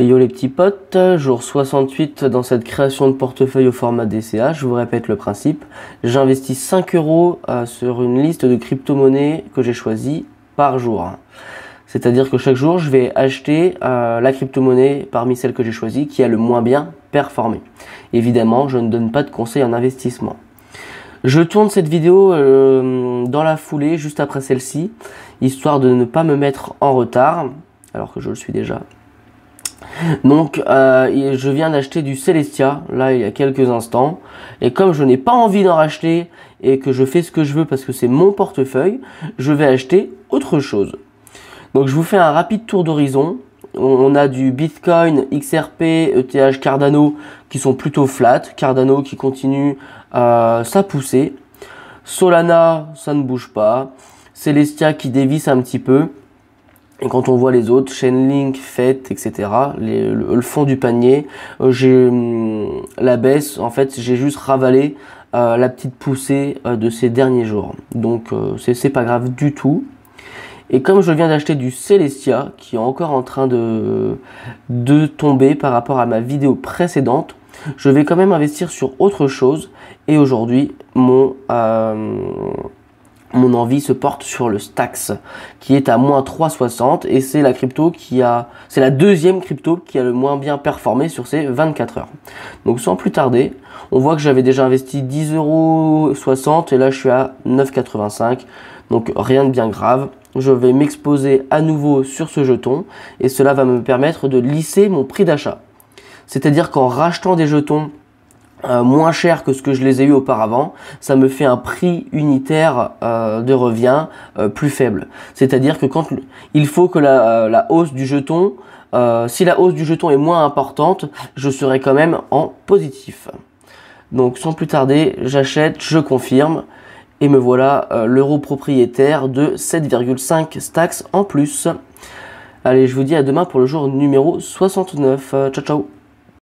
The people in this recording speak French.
Et yo les petits potes, jour 68 dans cette création de portefeuille au format DCA. Je vous répète le principe, j'investis 5 euros sur une liste de crypto-monnaies que j'ai choisie par jour. C'est-à-dire que chaque jour, je vais acheter la crypto-monnaie parmi celles que j'ai choisies qui a le moins bien performé. Évidemment, je ne donne pas de conseils en investissement. Je tourne cette vidéo dans la foulée, juste après celle-ci, histoire de ne pas me mettre en retard, alors que je le suis déjà. Donc je viens d'acheter du Celestia là il y a quelques instants, et comme je n'ai pas envie d'en racheter et que je fais ce que je veux parce que c'est mon portefeuille, je vais acheter autre chose. Donc je vous fais un rapide tour d'horizon. On a du Bitcoin, XRP, ETH, Cardano qui sont plutôt flat, Cardano qui continue sa poussée, Solana ça ne bouge pas, Celestia qui dévisse un petit peu. Et quand on voit les autres, Chainlink, FET, etc., le fond du panier, j'ai la baisse, en fait, j'ai juste ravalé la petite poussée de ces derniers jours. Donc, c'est pas grave du tout. Et comme je viens d'acheter du Celestia, qui est encore en train de tomber par rapport à ma vidéo précédente, je vais quand même investir sur autre chose. Et aujourd'hui, mon envie se porte sur le Stax qui est à moins 3,60 et c'est la crypto c'est la deuxième crypto qui a le moins bien performé sur ces 24 heures. Donc sans plus tarder, on voit que j'avais déjà investi 10,60 € et là je suis à 9,85 €. Donc rien de bien grave. Je vais m'exposer à nouveau sur ce jeton et cela va me permettre de lisser mon prix d'achat. C'est-à-dire qu'en rachetant des jetons moins cher que ce que je les ai eu auparavant, ça me fait un prix unitaire de revient plus faible. C'est-à-dire que il faut que la hausse du jeton, si la hausse du jeton est moins importante, je serai quand même en positif. Donc sans plus tarder, j'achète, je confirme, et me voilà l'euro propriétaire de 7,5 stacks en plus. Allez, je vous dis à demain pour le jour numéro 69. Ciao ciao.